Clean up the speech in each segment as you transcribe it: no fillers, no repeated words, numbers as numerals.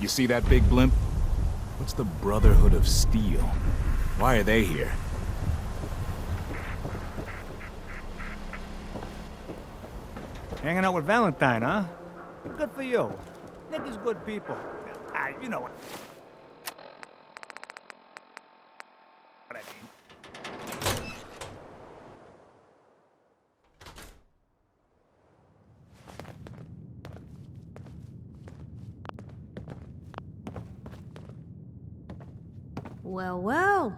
You see that big blimp? What's the Brotherhood of Steel? Why are they here? Hanging out with Valentine, huh? Good for you. Nick is good people. You know what I mean. Well, well.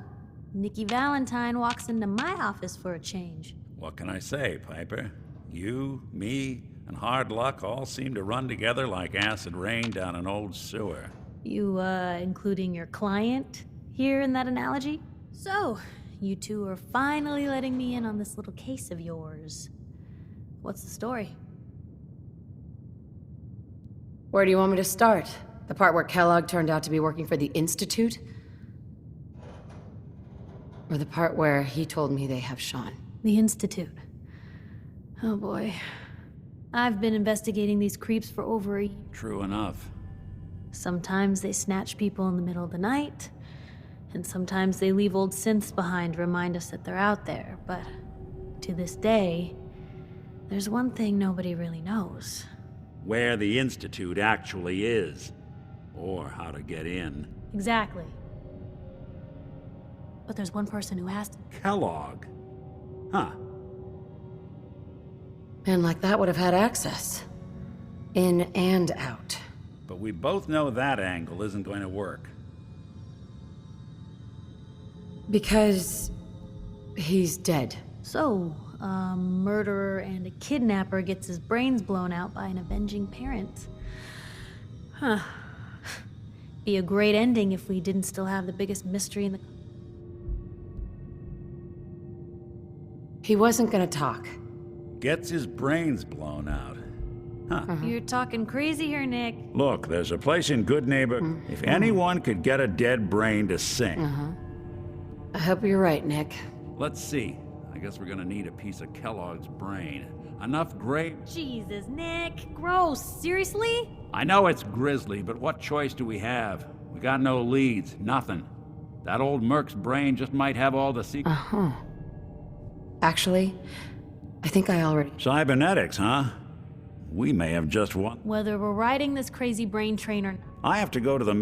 Nikki Valentine walks into my office for a change. What can I say, Piper? You, me, and hard luck all seem to run together like acid rain down an old sewer. You, including your client here in that analogy? So, you two are finally letting me in on this little case of yours. What's the story? Where do you want me to start? The part where Kellogg turned out to be working for the Institute? Or the part where he told me they have Sean? The Institute. Oh boy. I've been investigating these creeps for over a year. True enough. Sometimes they snatch people in the middle of the night, and sometimes they leave old synths behind to remind us that they're out there, but to this day, there's one thing nobody really knows. Where the Institute actually is. Or how to get in. Exactly. But there's one person who has to. Kellogg. Huh. Man like that would have had access. In and out. But we both know that angle isn't going to work. Because he's dead. So, a murderer and a kidnapper gets his brains blown out by an avenging parent. Huh. Be a great ending if we didn't still have the biggest mystery in the... He wasn't gonna talk. Gets his brains blown out. Huh. You're talking crazy here, Nick. Look, there's a place in Good Neighbor. If anyone could get a dead brain to sing. I hope you're right, Nick. Let's see. I guess we're gonna need a piece of Kellogg's brain. Enough grape. Jesus, Nick. Gross. Seriously? I know it's grisly, but what choice do we have? We got no leads, nothing. That old Merc's brain just might have all the secrets. Actually, I think I already... Cybernetics, huh? We may have just won. Whether we're riding this crazy brain train or not. I have to go to the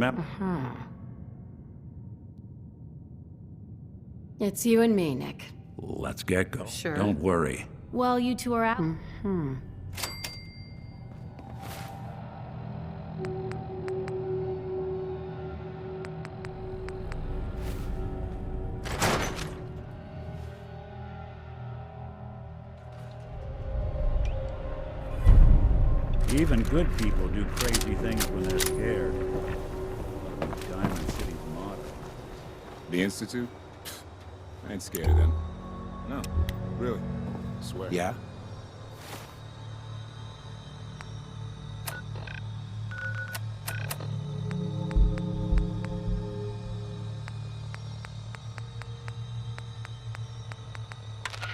It's you and me, Nick. Let's get going. Sure. Don't worry. Well, you two are out. Even good people do crazy things when they're scared. Diamond City's motto. The Institute? I ain't scared of them. No, really. I swear. Yeah?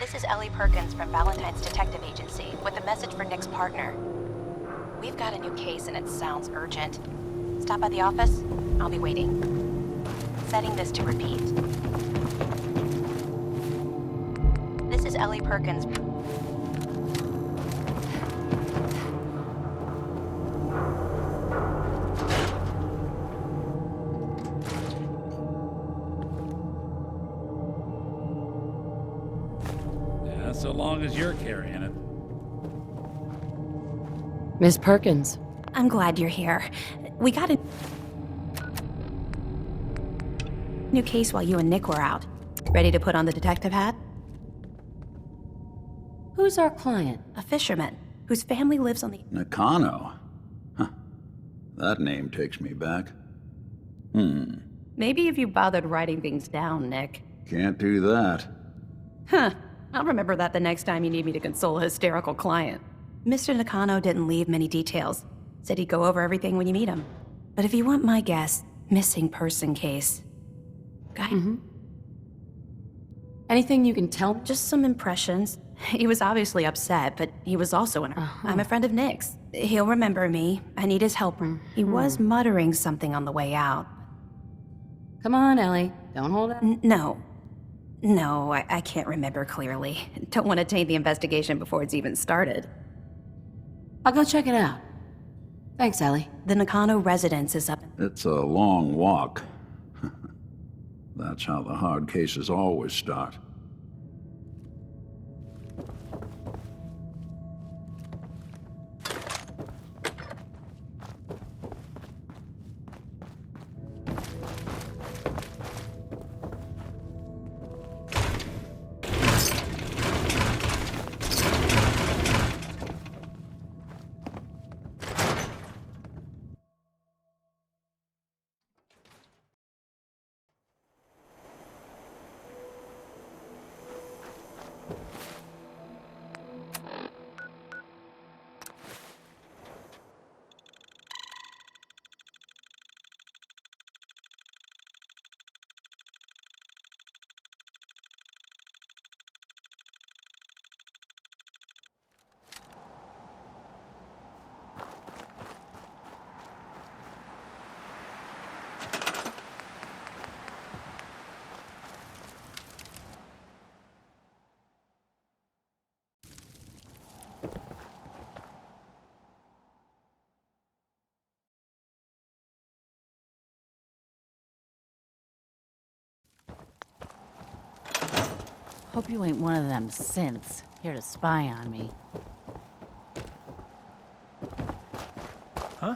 This is Ellie Perkins from Valentine's Detective Agency with a message for Nick's partner. We've got a new case and it sounds urgent. Stop by the office. I'll be waiting. Setting this to repeat. This is Ellie Perkins. Yeah, so long as you're carrying it. Miss Perkins. I'm glad you're here. We got a new case while you and Nick were out. Ready to put on the detective hat? Who's our client? A fisherman whose family lives on the... Nakano? Huh. That name takes me back. Maybe if you bothered writing things down, Nick. Can't do that. Huh. I'll remember that the next time you need me to console a hysterical client. Mr. Nakano didn't leave many details. Said he'd go over everything when you meet him. But if you want my guess, missing person case. Guy? Anything you can tell? Just some impressions. He was obviously upset, but he was also I'm a friend of Nick's. He'll remember me. I need his help. He was muttering something on the way out. Come on, Ellie. Don't hold out. No. No, I can't remember clearly. Don't want to taint the investigation before it's even started. I'll go check it out. Thanks, Ellie. The Nakano residence is up. It's a long walk. That's how the hard cases always start. Hope you ain't one of them synths here to spy on me. Huh?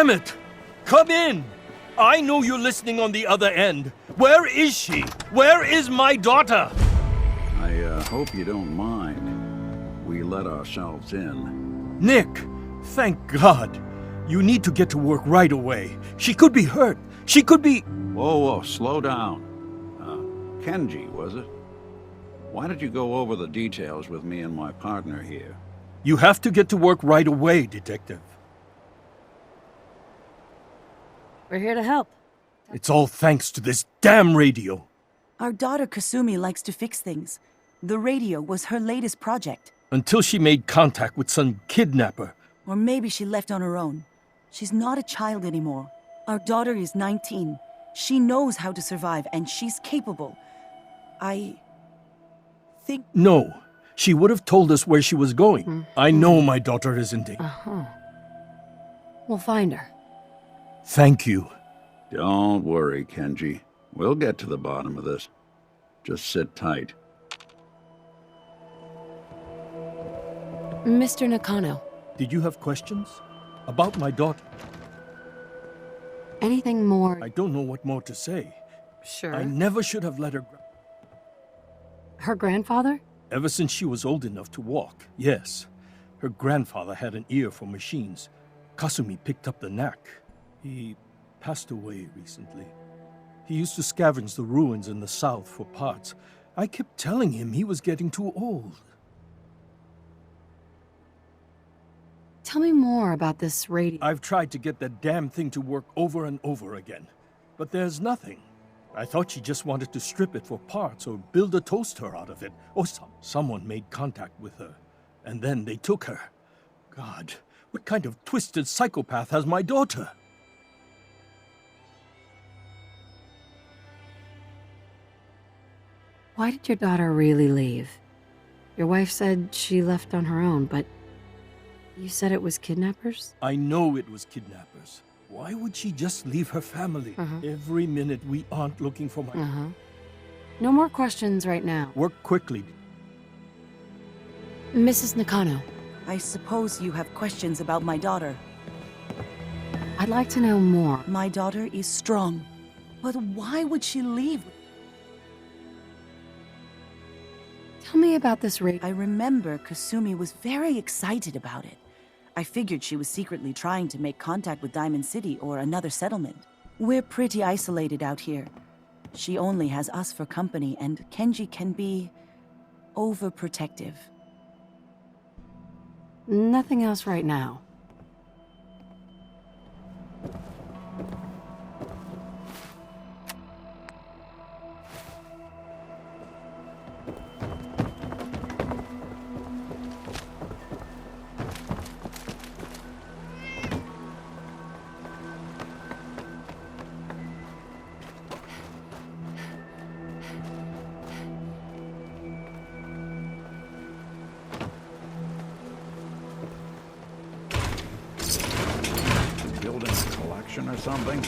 Damn it! Come in! I know you're listening on the other end. Where is she? Where is my daughter? I hope you don't mind. We let ourselves in. Nick, thank God. You need to get to work right away. She could be hurt. She could be... Whoa, slow down. Kenji, was it? Why don't you go over the details with me and my partner here? You have to get to work right away, Detective. We're here to help. It's all thanks to this damn radio. Our daughter Kasumi likes to fix things. The radio was her latest project. Until she made contact with some kidnapper. Or maybe she left on her own. She's not a child anymore. Our daughter is 19. She knows how to survive, and she's capable. I think... No, she would have told us where she was going. I know my daughter isn't in. We'll find her. Thank you. Don't worry, Kenji. We'll get to the bottom of this. Just sit tight. Mr. Nakano, Did you have questions? About my daughter? anything more? I don't know what more to say. Sure. I never should have let her... Her grandfather? Ever since she was old enough to walk, yes. Her grandfather had an ear for machines. Kasumi picked up the knack. He passed away recently. He used to scavenge the ruins in the south for parts. I kept telling him he was getting too old. Tell me more about this radio. I've tried to get that damn thing to work over and over again, but there's nothing. I thought she just wanted to strip it for parts or build a toaster out of it, or someone made contact with her, and then they took her. God, what kind of twisted psychopath has my daughter? Why did your daughter really leave? Your wife said she left on her own, but you said it was kidnappers? I know it was kidnappers. Why would she just leave her family? Every minute we aren't looking for my... No more questions right now. Work quickly. Mrs. Nakano, I suppose you have questions about my daughter. I'd like to know more. My daughter is strong. But why would she leave? Tell me about this radio. I remember Kasumi was very excited about it. I figured she was secretly trying to make contact with Diamond City or another settlement. We're pretty isolated out here. She only has us for company, and Kenji can be... overprotective. Nothing else right now. Building a collection or something?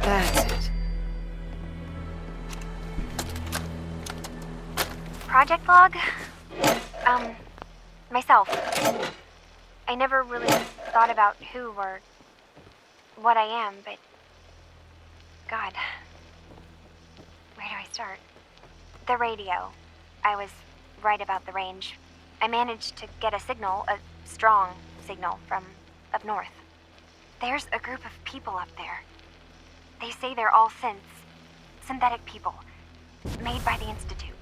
That's it. Project log? Myself. I never really thought about who or what I am, but... God. Where do I start? The radio. I was right about the range. I managed to get a signal, a strong signal, from up north. There's a group of people up there. They say they're all synthetic people, made by the Institute.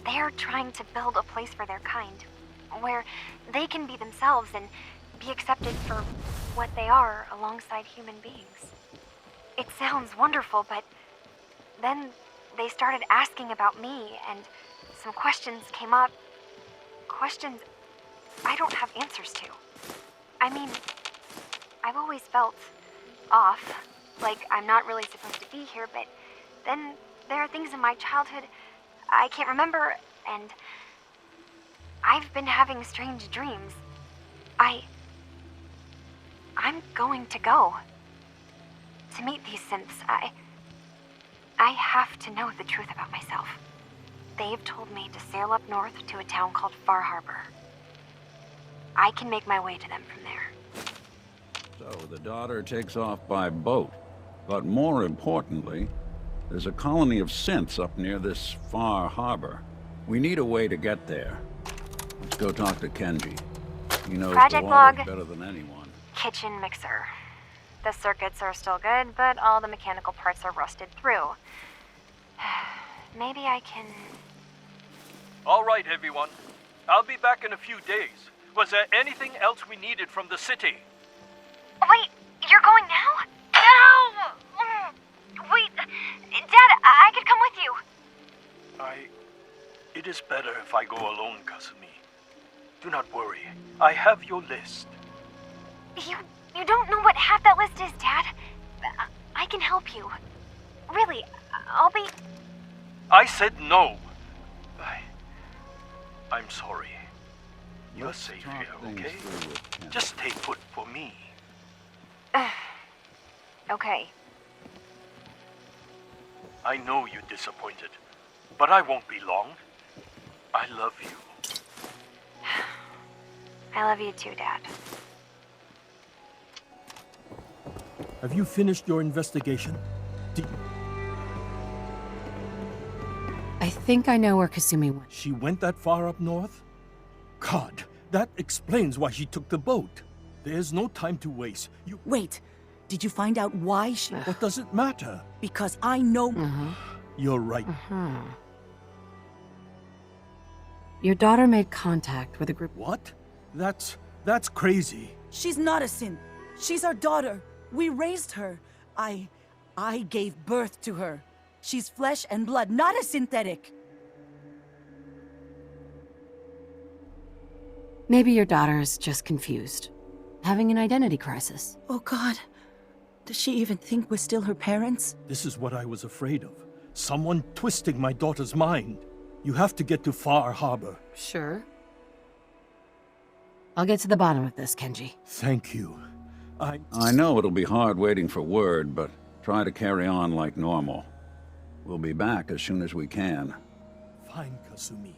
They're trying to build a place for their kind, where they can be themselves and be accepted for what they are alongside human beings. It sounds wonderful, but then they started asking about me, and some questions came up. Questions I don't have answers to. I mean, I've always felt off, like I'm not really supposed to be here, but then there are things in my childhood I can't remember, and I've been having strange dreams. I'm going to go. To meet these synths, I have to know the truth about myself. They've told me to sail up north to a town called Far Harbor. I can make my way to them from there. So the daughter takes off by boat. But more importantly, there's a colony of synths up near this Far Harbor. We need a way to get there. Let's go talk to Kenji. He knows Project the water log. better than anyone. Kitchen mixer. The circuits are still good, but all the mechanical parts are rusted through. Maybe I can... All right, everyone. I'll be back in a few days. Was there anything else we needed from the city? Wait, you're going now? No! Wait, Dad, I could come with you. It is better if I go alone, Kasumi. Do not worry. I have your list. You don't know what half that list is, Dad. I can help you. Really, I'll be... I said no. I'm sorry. You're Let's safe talk here, things okay? through with Kenji. Just stay put for me. Okay. I know you're disappointed, but I won't be long. I love you. I love you too, Dad. Have you finished your investigation? I think I know where Kasumi went. She went that far up north? God, that explains why she took the boat. There's no time to waste. Wait, did you find out why she... What does it matter? Because I know... You're right. Your daughter made contact with a group... What? That's crazy. She's not a synth. She's our daughter. We raised her. I gave birth to her. She's flesh and blood, not a synthetic. Maybe your daughter is just confused. Having an identity crisis. Oh God. Does she even think we're still her parents? This is what I was afraid of. Someone twisting my daughter's mind. You have to get to Far Harbor. Sure. I'll get to the bottom of this, Kenji. Thank you. I know it'll be hard waiting for word, but try to carry on like normal. We'll be back as soon as we can. Fine, Kasumi.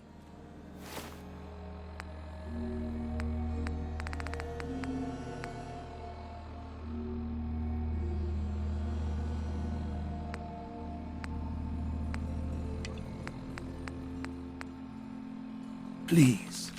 Please.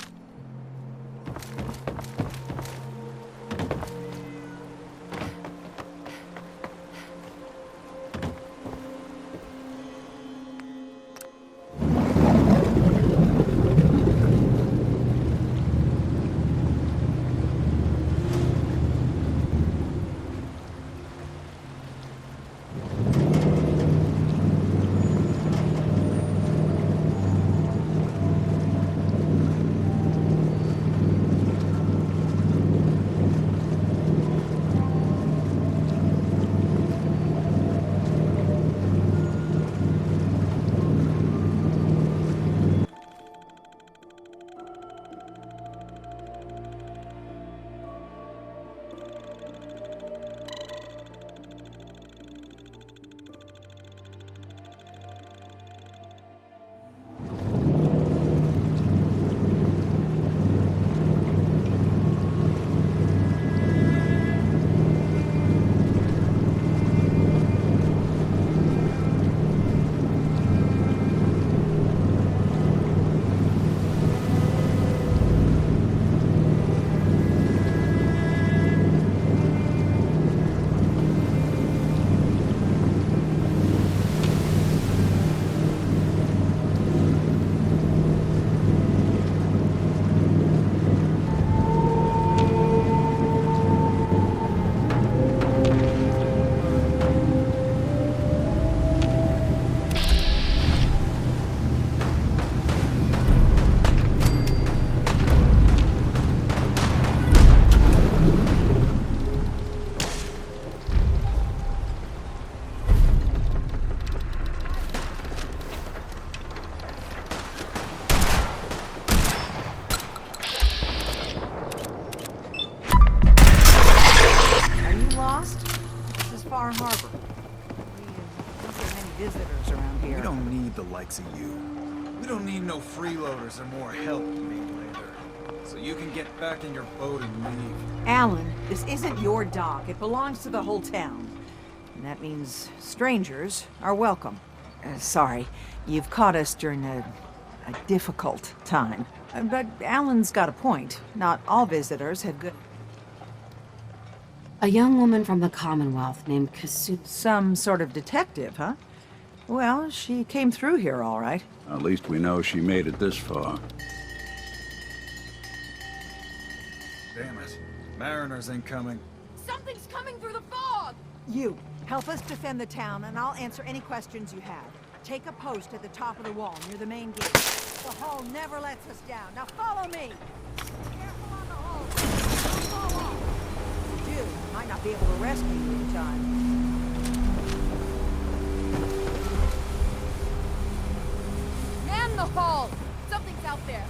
Far Harbor. We don't get many visitors around here. We don't need the likes of you. We don't need no freeloaders or more help, mainlander. So you can get back in your boat and leave. Alan, this isn't your dock. It belongs to the whole town. And that means strangers are welcome. Sorry, you've caught us during a difficult time. But Alan's got a point. Not all visitors have good... A young woman from the Commonwealth named Kasu. Some sort of detective, huh? Well, she came through here all right. At least we know she made it this far. Damn it. Mariners incoming. Something's coming through the fog! You, help us defend the town, and I'll answer any questions you have. Take a post at the top of the wall, near the main gate. The hall never lets us down. Now follow me! Careful on the hall! Don't fall off! If you do, I might not be able to rescue you in time. Man the hall! Something's out there!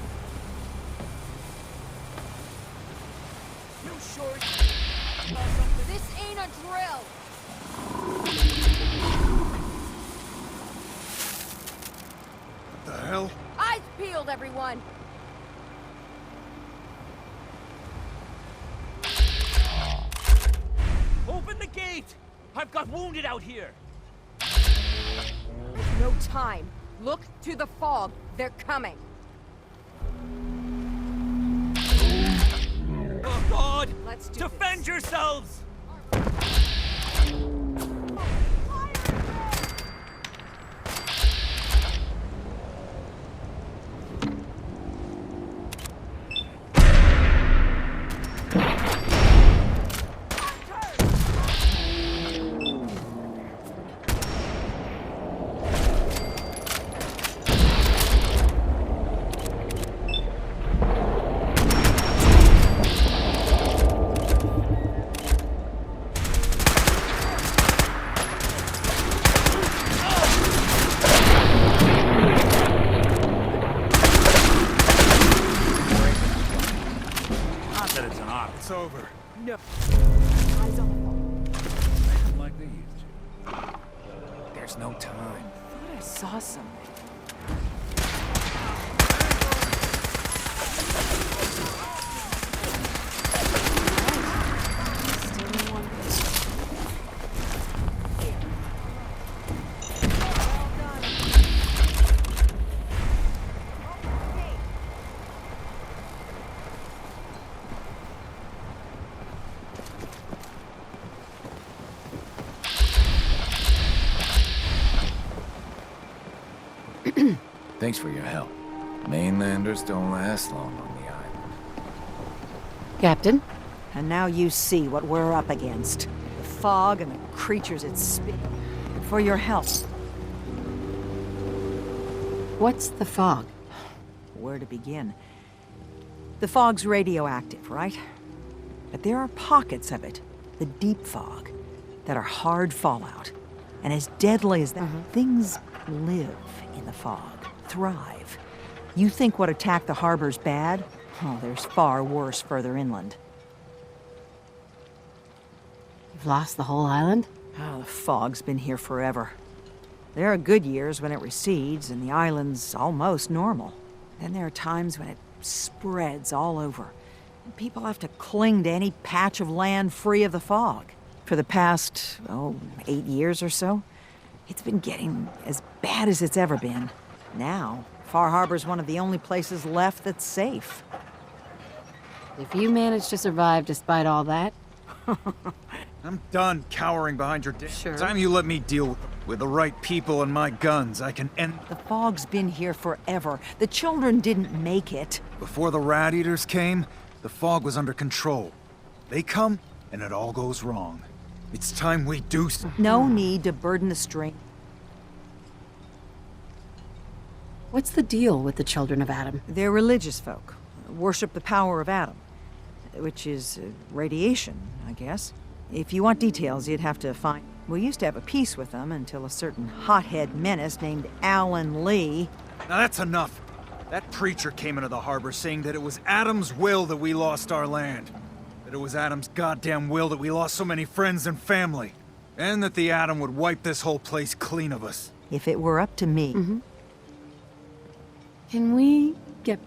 You sure? This ain't a drill! The hell? Eyes peeled, everyone! Open the gate! I've got wounded out here! There's no time. Look to the fog. They're coming. Oh God! Let's do Defend this. yourselves! It's over. No. Eyes on the fog. Like they used to. There's no time. I thought I saw something. Thanks for your help. Mainlanders don't last long on the island. Captain? And now you see what we're up against. The fog and the creatures it spit. For your help. What's the fog? Where to begin? The fog's radioactive, right? But there are pockets of it, the deep fog, that are hard fallout. And as deadly as that, things live in the fog, thrive. You think what attacked the harbor's bad? Oh, there's far worse further inland. You've lost the whole island? Oh, the fog's been here forever. There are good years when it recedes and the island's almost normal. Then there are times when it spreads all over. And people have to cling to any patch of land free of the fog. For the past, 8 years or so, it's been getting as bad as it's ever been. Now, Far Harbor's one of the only places left that's safe. If you manage to survive despite all that... I'm done cowering behind your dick. Sure. Time you let me deal with the right people and my guns, I can end... The fog's been here forever. The children didn't make it. Before the rat eaters came, the fog was under control. They come, and it all goes wrong. It's time we do something. No need to burden the string. What's the deal with the children of Adam? They're religious folk. Worship the power of Adam. Which is radiation, I guess. If you want details, you'd have to find... We used to have a peace with them until a certain hothead menace named Alan Lee... Now that's enough. That preacher came into the harbor saying that it was Adam's will that we lost our land. That it was Adam's goddamn will that we lost so many friends and family. And that the Atom would wipe this whole place clean of us. If it were up to me. Can we get...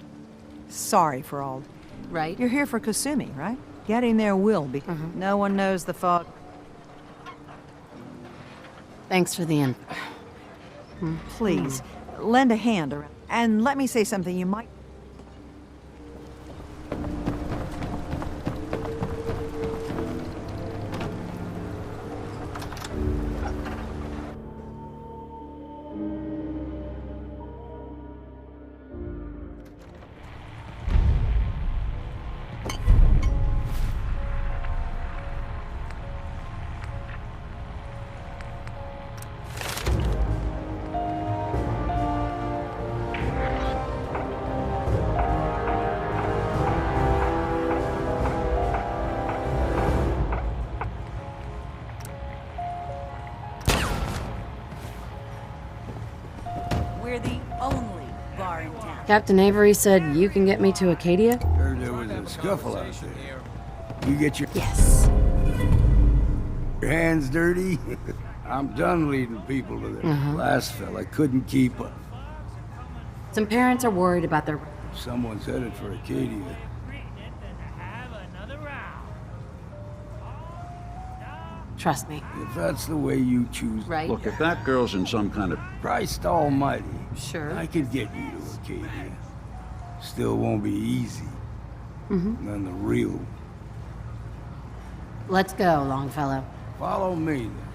Sorry for all. Right? You're here for Kasumi, right? Getting there will be. No one knows the fog. Thanks for the info. Please, lend a hand around. And let me say something you might... We're the only bar in town. Captain Avery said you can get me to Acadia? Heard there was a scuffle out there. You get your... Yes. Your hands dirty? I'm done leading people to their last fella. Couldn't keep up. Some parents are worried about their... Someone's headed for Acadia. Trust me. If that's the way you choose... Right. Look, if that girl's in some kind of... Christ almighty. Sure. I could get you to Acadia. Still won't be easy. None the real. Let's go, Longfellow. Follow me, then.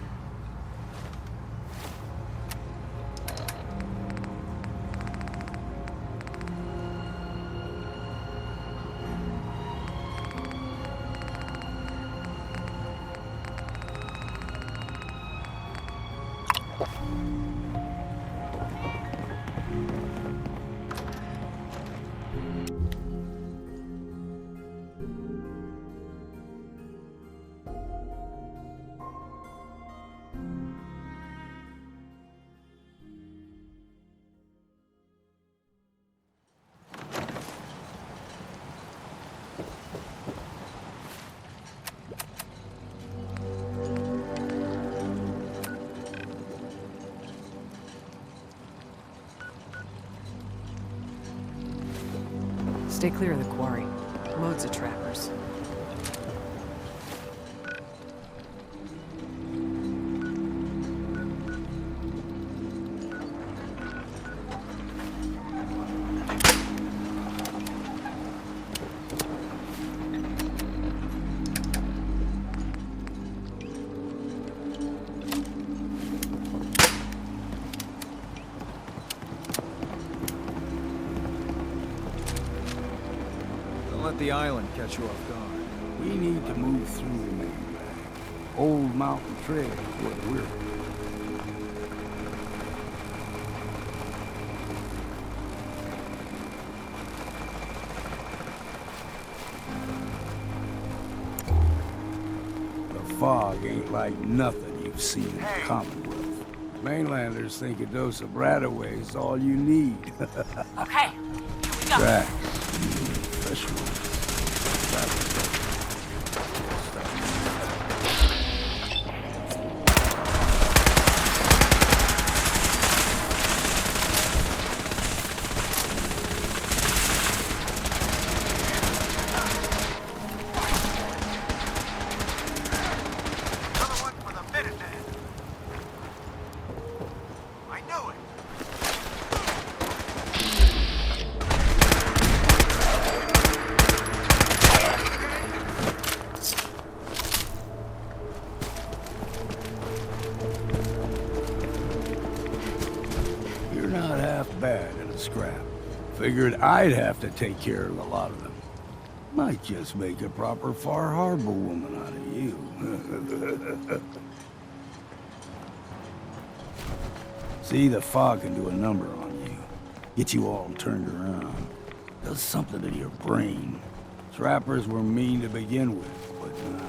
Stay clear of the quarry. Loads of trappers. Let the island catch you off guard. We need to move through the mainland. Old Mountain Trail is where we're... The fog ain't like nothing you've seen in the Commonwealth. Mainlanders think a dose of Bradaway is all you need. Okay, here we go. Tracks. Fresh ones. Figured I'd have to take care of a lot of them. Might just make a proper Far Harbor woman out of you. See, the fog can do a number on you. Get you all turned around. Does something to your brain. Trappers were mean to begin with, but now...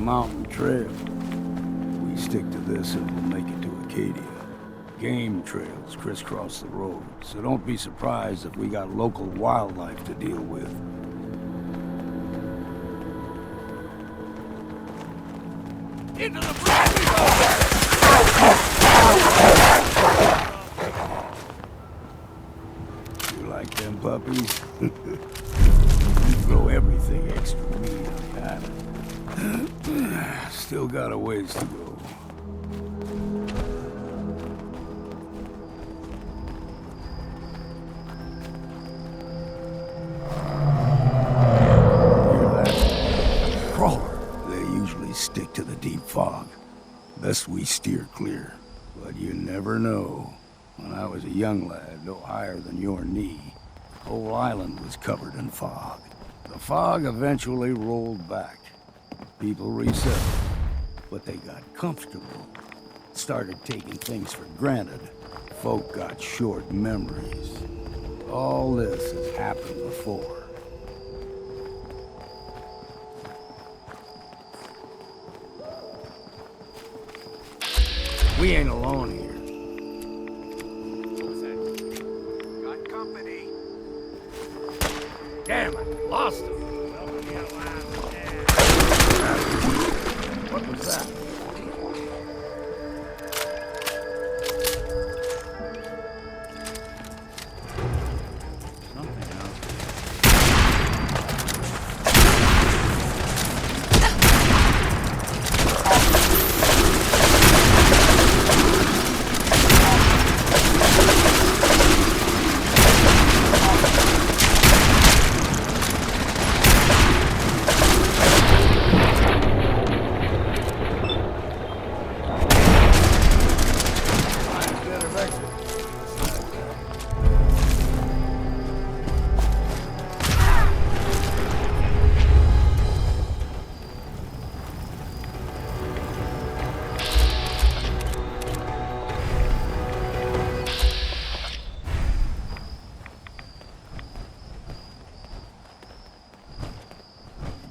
mountain trail. We stick to this and we'll make it to Acadia. Game trails crisscross the road, so don't be surprised if we got local wildlife to deal with. Into the brush we You like them puppies? You throw everything extra meat at it. Still got a ways to go. Stick to the deep fog. Best we steer clear. But you never know. When I was a young lad, no higher than your knee, the whole island was covered in fog. The fog eventually rolled back. People resettled, but they got comfortable. Started taking things for granted. Folk got short memories. All this has happened before. We ain't alone here. got company. Damn it, lost him. What was that?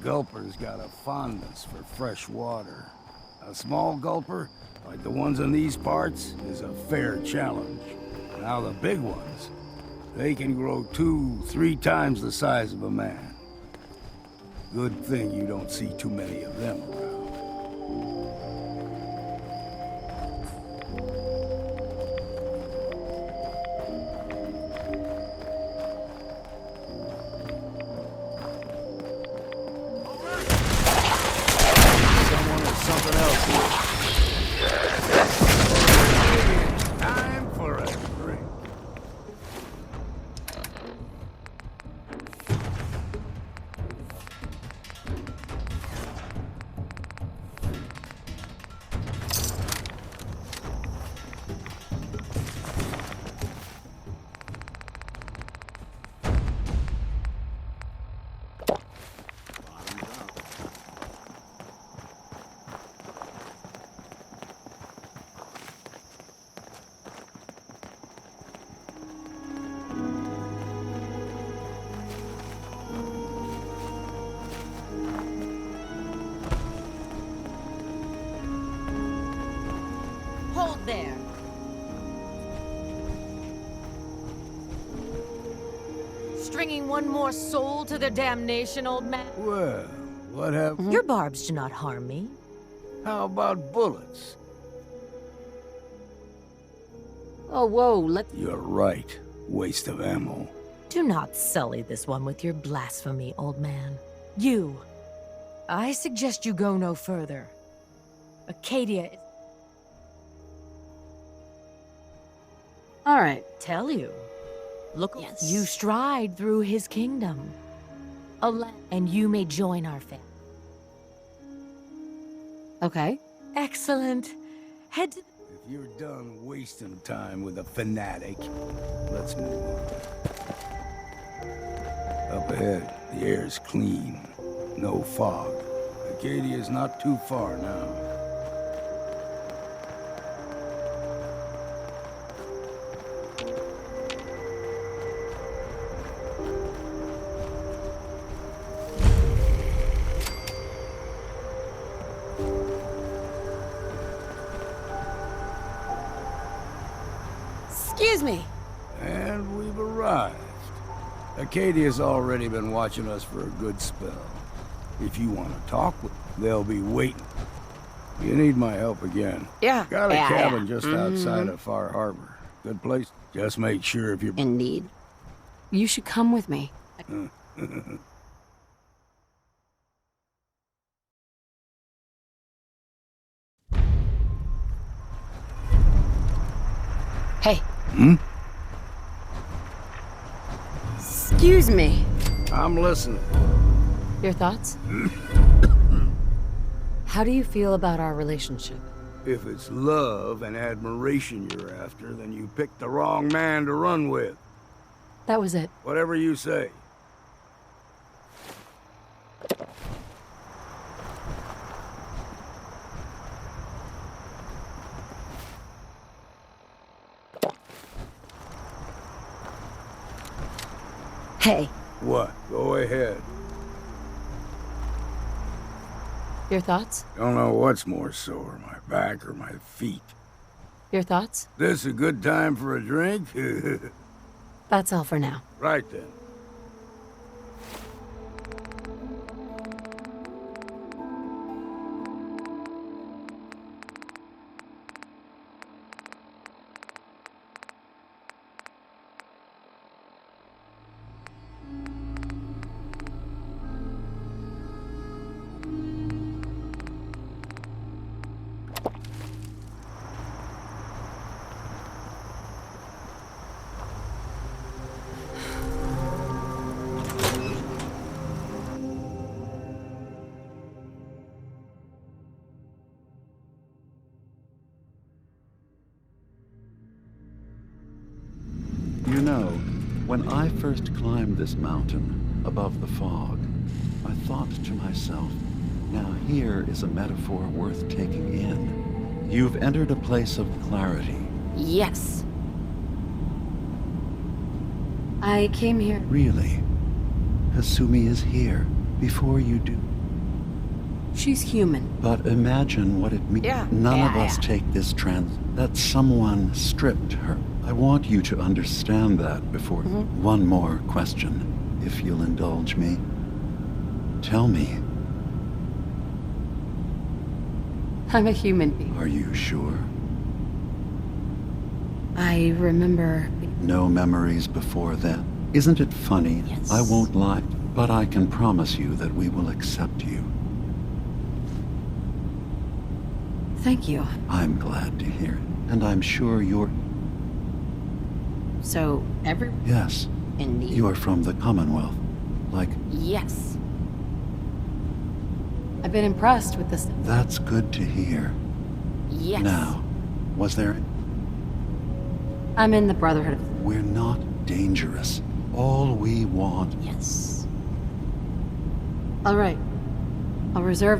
Gulper's got a fondness for fresh water. A small gulper, like the ones in these parts, is a fair challenge. Now the big ones, they can grow 2-3 times the size of a man. Good thing you don't see too many of them around. Time for a drink. Hold there. Stringing one more soul to their damnation, old man? Well, what happened? Your barbs do not harm me. How about bullets? Oh, whoa, You're right. Waste of ammo. Do not sully this one with your blasphemy, old man. You. I suggest you go no further. Acadia is... All right. Tell you. Look, Yes. you stride through his kingdom. And you may join our family. Okay. Excellent. Head to... If you're done wasting time with a fanatic, let's move on. Up ahead, the air's clean. No fog. Acadia's not too far now. Excuse me. And we've arrived. Acadia's already been watching us for a good spell. If you want to talk with them, they'll be waiting. You need my help again. Yeah. Got a Yeah, cabin yeah. just outside of Far Harbor. Good place. Just make sure if you're... Indeed. You should come with me. Hey. Hmm? Excuse me. I'm listening. Your thoughts? How do you feel about our relationship? If it's love and admiration you're after, then you picked the wrong man to run with. That was it. Whatever you say. Hey. What? Go ahead. Your thoughts? Don't know what's more sore, my back or my feet. Your thoughts? This a good time for a drink? That's all for now. Right then. You know, when I first climbed this mountain above the fog, I thought to myself, now here is a metaphor worth taking in. You've entered a place of clarity. Yes. I came here. Really? Kasumi is here, before you do. She's human. But imagine what it means. Yeah. None of Yeah, us take this that someone stripped her. I want you to understand that before. One more question, if you'll indulge me. Tell me, I'm a human being. are you sure? I remember... No memories before then? Isn't it funny? Yes. I won't lie, but I can promise you that we will accept you. Thank you. I'm glad to hear it, and I'm sure you're... So, Yes. Indeed. You're from the Commonwealth. Like... Yes. I've been impressed with this. That's good to hear. Yes. Now, was there... I'm in the Brotherhood of... We're not dangerous. All we want... Yes. All right. I'll reserve...